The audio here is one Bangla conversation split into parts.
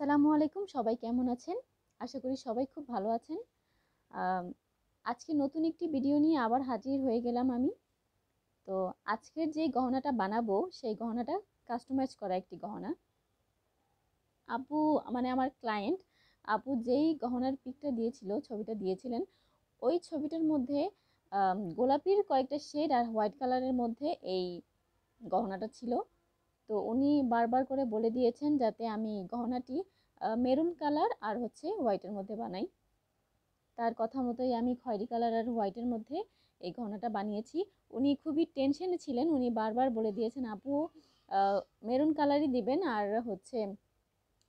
আসসালামু আলাইকুম, সবাই কেমন আছেন? আশা করি সবাই খুব ভালো আছেন। আম আজকে নতুন একটি ভিডিও নিয়ে আবার হাজির হয়ে গেলাম আমি। তো আজকের যে গহনাটা বানাবো সেই গহনাটা কাস্টমাইজ করা একটি গহনা। আপু মানে আমার ক্লায়েন্ট আপু যেই গহনার পিকটা দিয়েছিল, ছবিটা দিয়েছিলেন, ওই ছবিটার মধ্যে গোলাপির কয়েকটা শেড আর হোয়াইট কালারের মধ্যে এই গহনাটা ছিল। তো উনি বারবার করে বলে দিয়েছেন যাতে আমি গহনাটি মেরুন কালার আর হচ্ছে হোয়াইটের মধ্যে বানাই। তার কথা মতোই আমি খয়েরি কালার আর হোয়াইটের মধ্যে এই গহনাটা বানিয়েছি। উনি খুবই টেনশনে ছিলেন, উনি বারবার বলে দিয়েছেন আপু মেরুন কালারই দিবেন আর হচ্ছে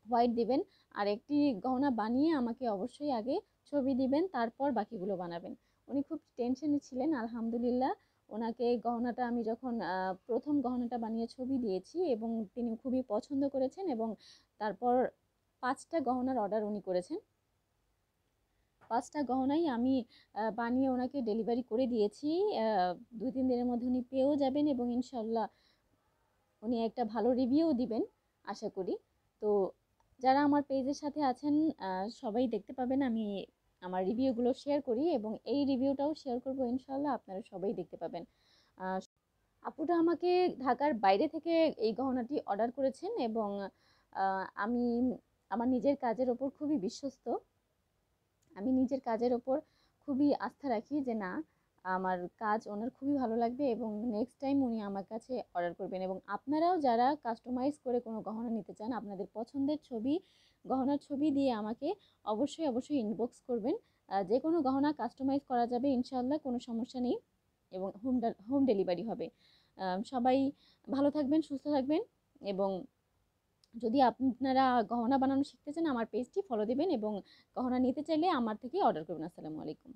হোয়াইট দিবেন, আর একটি গহনা বানিয়ে আমাকে অবশ্যই আগে ছবি দিবেন, তারপর বাকিগুলো বানাবেন। উনি খুব টেনশনে ছিলেন। আলহামদুলিল্লাহ ওনাকে গহনাটা আমি যখন প্রথম গহনাটা বানিয়ে ছবি দিয়েছি এবং তিনি খুবই পছন্দ করেছেন, এবং তারপর 5টা গহনার অর্ডার উনি করেছেন। 5টা গহনাই আমি বানিয়ে ওনাকে ডেলিভারি করে দিয়েছি। 2-3 দিনের মধ্যে উনি পেয়েও যাবেন এবং ইনশাল্লাহ উনি একটা ভালো রিভিউ দিবেন আশা করি। তো যারা আমার পেজের সাথে আছেন সবাই দেখতে পাবেন আমি আমার রিভিউগুলো শেয়ার করি, এবং এই রিভিউটাও শেয়ার করব ইনশাল্লাহ, আপনারা সবাই দেখতে পাবেন। আহ, আপুটা আমাকে ঢাকার বাইরে থেকে এই গহনাটি অর্ডার করেছেন, এবং আমি আমার নিজের কাজের ওপর খুবই বিশ্বস্ত। আমি নিজের কাজের ওপর খুবই আস্থা রাখি যে না, আমার কাজ ওনার খুবই ভালো লাগবে এবং নেক্সট টাইম উনি আমার কাছে অর্ডার করবেন। এবং আপনারাও যারা কাস্টমাইজ করে কোনো গহনা নিতে চান, আপনাদের পছন্দের ছবি, গহনার ছবি দিয়ে আমাকে অবশ্যই অবশ্যই ইনবক্স করবেন। যে কোনো গহনা কাস্টমাইজ করা যাবে ইনশাল্লাহ, কোনো সমস্যা নেই, এবং হোম ডেলিভারি হবে। সবাই ভালো থাকবেন, সুস্থ থাকবেন, এবং যদি আপনারা গহনা বানানো শিখতে চান আমার পেজটি ফলো দিবেন, এবং গহনা নিতে চাইলে আমার থেকে অর্ডার করবেন। আসসালামু আলাইকুম।